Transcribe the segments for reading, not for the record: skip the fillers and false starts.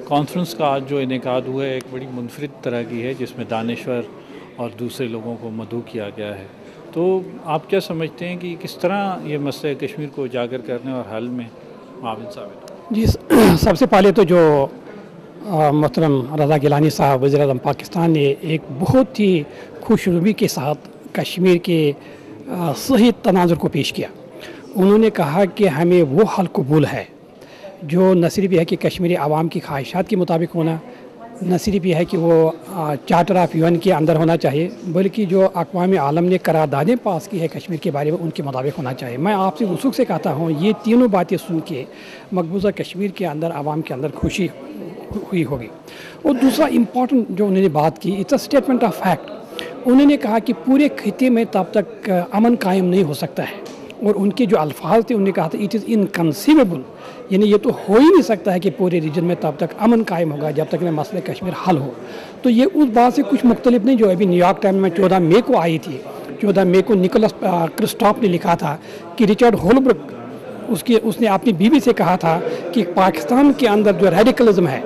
Conference का आज जो इनेकाद हुआ है एक बड़ी मुनफरिद तरह की है, जिसमें दानिश्वर और दूसरे लोगों को मदऊ किया गया है। तो आप क्या समझते हैं कि किस तरह ये मसले कश्मीर को उजागर करने और हल में माविन साबित हो? जी, सबसे पहले तो जो मोहतरम रज़ा गिलानी साहब वज़ीर-ए-आज़म पाकिस्तान ने एक बहुत ही खुशरूबी के साथ कश्मीर के सही तनाज़ुर को पेश किया। उन्होंने कहा कि हमें वो हल कबूल है जो न सिर्फ यह है कि कश्मीरी आवाम की ख्वाहिशात के मुताबिक होना, न सिर्फ यह है कि वो चार्टर ऑफ यूएन के अंदर होना चाहिए, बल्कि जो अक़वाम आलम ने करारदादें पास की है कश्मीर के बारे में उनके मुताबिक होना चाहिए। मैं आपसे वसूख से कहता हूँ, ये तीनों बातें सुन के मकबूजा कश्मीर के अंदर आवाम के अंदर खुशी हुई होगी। और दूसरा इम्पॉर्टेंट जो उन्होंने बात की, it's a statement of fact. उन्होंने कहा कि पूरे खिते में तब तक अमन कायम नहीं हो सकता है, और उनके जो अल्फाज थे उन्होंने कहा था इट इज़ इनकंसीवेबल, यानी ये तो हो ही नहीं सकता है कि पूरे रीजन में तब तक अमन कायम होगा जब तक मसले कश्मीर हल हो। तो ये उस बात से कुछ मुख्तलिफ नहीं जो अभी न्यूयॉर्क टाइम्स में 14 मई को आई थी। 14 मई को निकोलस क्रिस्टॉफ ने लिखा था कि रिचर्ड होलब्रुक उसने अपनी बीवी से कहा था कि पाकिस्तान के अंदर जो रेडिकलिज्म है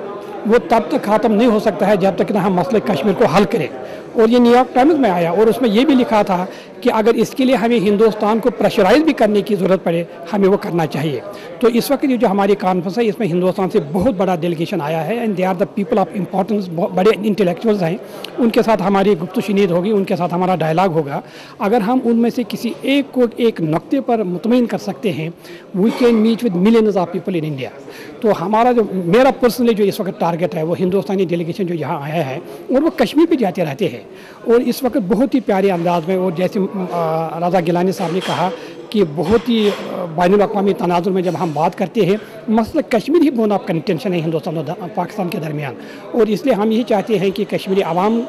वो तब तक ख़त्म नहीं हो सकता है जब तक ना हम मसले कश्मीर को हल करें। और ये न्यूयॉर्क टाइम्स में आया और उसमें ये भी लिखा था कि अगर इसके लिए हमें हिंदुस्तान को प्रेशराइज भी करने की ज़रूरत पड़े, हमें वो करना चाहिए। तो इस वक्त ये जो हमारी कॉन्फ्रेंस है इसमें हिंदुस्तान से बहुत बड़ा डेलीगेशन आया है, and they are the people of importance, बड़े इंटेलेक्चुअल्स हैं। उनके साथ हमारी गुफ्तगू शुनीद होगी, उनके साथ हमारा डायलॉग होगा। अगर हम उनमें से किसी एक को एक नुक्ते पर मुतमईन कर सकते हैं, we can meet with millions of people in India. तो हमारा जो मेरा पर्सनली जो इस वक्त टारगेट है वो हिंदुस्तानी डेलीगेशन जो यहाँ आया है और वो कश्मीर भी जाते रहते हैं, और इस वक्त बहुत ही प्यारे अंदाज में, और जैसे रज़ा गिलानी साहब ने कहा कि बहुत ही बैनुल-अक़वामी तनाज़ुर में जब हम बात करते हैं, मसला कश्मीर ही बोन ऑफ कंटेंशन है हिंदुस्तान और पाकिस्तान के दरमियान। और इसलिए हम यही चाहते हैं कि कश्मीरी आवाम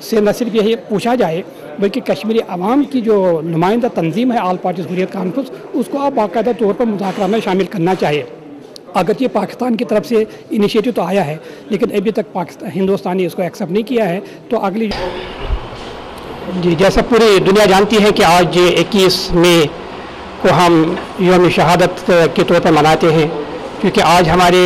से न सिर्फ यही पूछा जाए, बल्कि कश्मीरी आवाम की जो नुमाइंदा तंजीम है ऑल पार्टीज़ हुर्रियत कॉन्फ्रेंस, उसको आप बाकायदा तौर पर मुज़ाकरा में शामिल करना चाहिए। अगर ये पाकिस्तान की तरफ से इनिशिएटिव तो आया है, लेकिन अभी तक हिंदुस्तान ने इसको एक्सेप्ट नहीं किया है। तो अगली जी, जैसा पूरी दुनिया जानती है कि आज 21 मई को हम यौम शहादत के तौर पर मनाते हैं, क्योंकि आज हमारे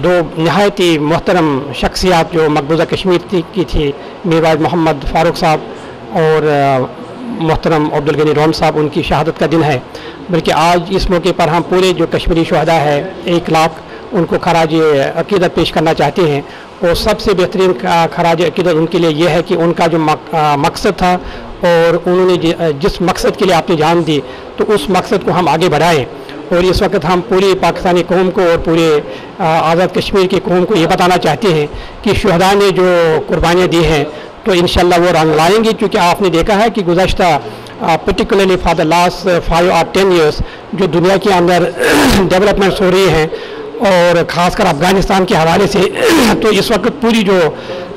दो नहायत ही मोहतरम शख्सियात जो मकबूजा कश्मीर की थी, मीरवाइज मोहम्मद फ़ारूक साहब और मोहतरम अब्दुल गनी रोम साहब, उनकी शहादत का दिन है। बल्कि आज इस मौके पर हम पूरे जो कश्मीरी शुहदा है 1 लाख उनको खराज अकीदत पेश करना चाहते हैं। और सबसे बेहतरीन खराज अकीदत उनके लिए ये है कि उनका जो मकसद था और उन्होंने जिस मकसद के लिए आपने जान दी, तो उस मकसद को हम आगे बढ़ाएं। और इस वक्त हम पूरी पाकिस्तानी कौम को और पूरे आज़ाद कश्मीर की कौम को ये बताना चाहते हैं कि शुहदा ने जो कुर्बानियाँ दी हैं तो इंशाल्लाह वो रंग लाएंगे, क्योंकि आपने देखा है कि गुज़श्ता पर्टिकुलरली फॉर द लास्ट 5 और 10 ईयर्स जो दुनिया के अंदर डेवलपमेंट्स हो रही हैं, और ख़ासकर अफ़गानिस्तान के हवाले से, तो इस वक्त पूरी जो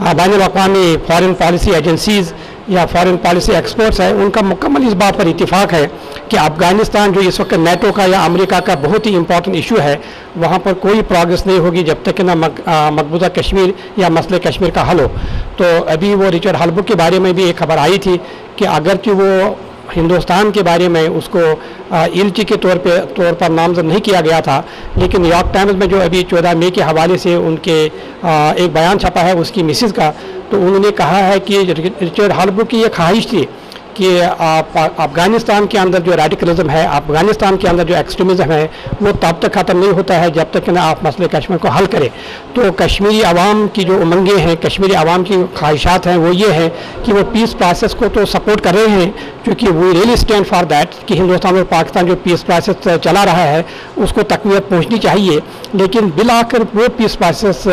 बैनुल-अक़वामी फ़ॉरेन पॉलिसी एजेंसीज़ या फ़ॉरेन पॉलिसी एक्सपर्ट्स हैं, उनका मुकम्मल इस बात पर इत्तिफ़ाक़ है कि अफ़गानिस्तान जो इस वक्त नेटो का या अमेरिका का बहुत ही इंपॉर्टेंट इशू है, वहाँ पर कोई प्रोग्रेस नहीं होगी जब तक कि ना मकबूजा कश्मीर या मसले कश्मीर का हल हो। तो अभी वो रिचर्ड होलब्रुक के बारे में भी एक खबर आई थी कि अगरचि वो हिंदुस्तान के बारे में उसको इल्ची के तौर पर नामज़द नहीं किया गया था, लेकिन न्यूयॉर्क टाइम्स में जो अभी 14 मई के हवाले से उनके एक बयान छपा है उसकी मिसेस का, तो उन्होंने कहा है कि रिचर्ड होलब्रुक की ये ख्वाहिश थी कि अफ़गानिस्तान के अंदर जो रेडिकलिज्म है, अफ़गानिस्तान के अंदर जो एक्सट्रीमिज़म है, वो तब तक ख़त्म नहीं होता है जब तक कि ना आप मसले कश्मीर को हल करें। तो कश्मीरी आवाम की जो उमंगें हैं, कश्मीरी आवाम की ख्वाहिशात हैं, वो ये है कि वो पीस प्रोसेस को तो सपोर्ट कर रहे हैं, क्योंकि we really stand for that कि हिंदुस्तान और पाकिस्तान जो पीस प्रोसेस चला रहा है उसको तक़वियत पहुँचनी चाहिए, लेकिन बिलाकर वो पीस प्रोसेस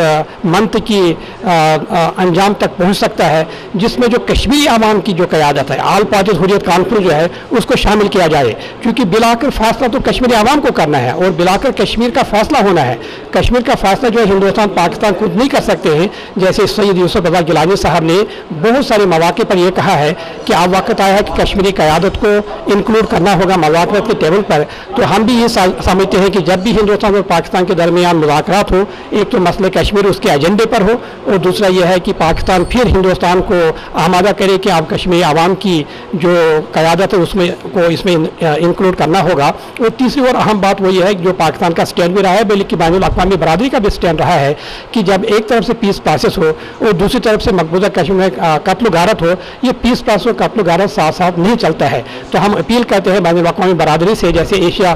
मंत की अंजाम तक पहुँच सकता है जिसमें जो कश्मीरी आवाम की जो क़यादत है, ऑल पार्टीज़ हुर्रियत कॉन्फ्रेंस जो है उसको शामिल किया जाए, क्योंकि बिलाकर फैसला तो कश्मीरी आवाम को करना है और बिलाकर कश्मीर का फैसला होना है। कश्मीर का फैसला जो है हिंदुस्तान पाकिस्तान खुद नहीं कर सकते हैं। जैसे सैयद यूसुफ रज़ा गिलानी साहब ने बहुत सारे मौक़े पर यह कहा है कि अब वक्त आया है कि कश्मीरी क़यादत को इंक्लूड करना होगा मुज़ाकरात के टेबल पर। तो हम भी ये समझते हैं कि जब भी हिंदुस्तान और पाकिस्तान के दरमियान मुज़ाकरात हो, एक तो मसले कश्मीर उसके एजेंडे पर हो, और दूसरा यह है कि पाकिस्तान फिर हिंदुस्तान को आमादा करे कि अब कश्मीरी आवाम की जो क़यादत है उसमें को इसमें इंक्लूड करना होगा। और तीसरी और अहम बात वही है जो पाकिस्तान का स्टैंड भी रहा है, बल्कि बैनुल-अक़वामी मकामी बरादरी का भी स्टैंड रहा है कि जब एक तरफ से पीस प्रोसेस हो और दूसरी तरफ से मकबूजा कश्मीर में कत्ल गारत हो, ये पीस प्रोसेस और कत्ल गारत साथ साथ नहीं चलता है। तो हम अपील करते हैं बैनुल अक़वामी बरादरी से, जैसे एशिया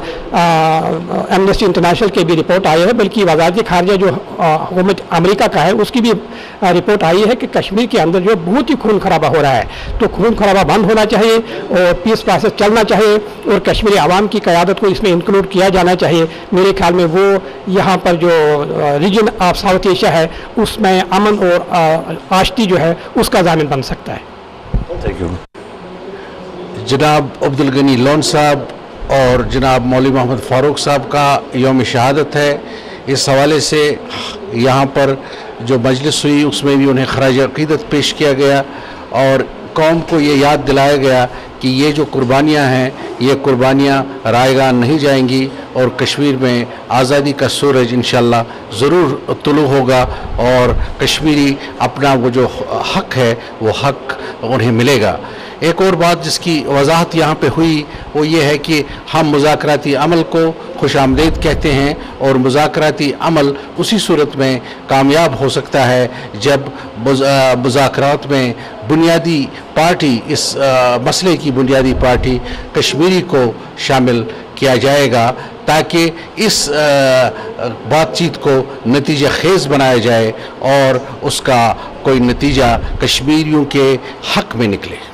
एमनेस्टी इंटरनेशनल की भी रिपोर्ट आई है, बल्कि वज़ारत ख़ारिजा जो हुकूमत अमेरिका का है उसकी भी रिपोर्ट आई है कि कश्मीर के अंदर जो बहुत ही खून खराबा हो रहा है। तो खून खराबा बंद होना चाहिए और पीस प्रोसेस चलना चाहिए और कश्मीरी आवाम की क़यादत को इसमें इंक्लूड किया जाना चाहिए। मेरे ख्याल में वो यहाँ पर जो रीजन ऑफ साउथ एशिया है उसमें अमन और आश्ती जो है उसका ज़ामिन बन सकता है। Thank you. जनाब अब्दुल गनी लोन साहब और जनाब मौलवी मोहम्मद फ़ारूक साहब का यौम शहादत है। इस हवाले से यहाँ पर जो मजलिस हुई उसमें भी उन्हें खराज अक़ीदत पेश किया गया और कौम को ये याद दिलाया गया कि ये जो कुर्बानियाँ हैं ये कुर्बानियाँ रायगान नहीं जाएंगी और कश्मीर में आज़ादी का सूरज इंशाअल्लाह ज़रूर तुलू होगा और कश्मीरी अपना वो जो हक़ है वो हक़ उन्हें मिलेगा। एक और बात जिसकी वजाहत यहाँ पे हुई वो ये है कि हम मुज़ाकराती अमल को खुशामदीद कहते हैं और मुज़ाकराती अमल उसी सूरत में कामयाब हो सकता है जब मुज़ाकरात में बुनियादी पार्टी इस मसले की बुनियादी पार्टी कश्मीरी को शामिल किया जाएगा ताकि इस बातचीत को नतीजा खेज़ बनाया जाए और उसका कोई नतीजा कश्मीरियों के हक़ में निकले।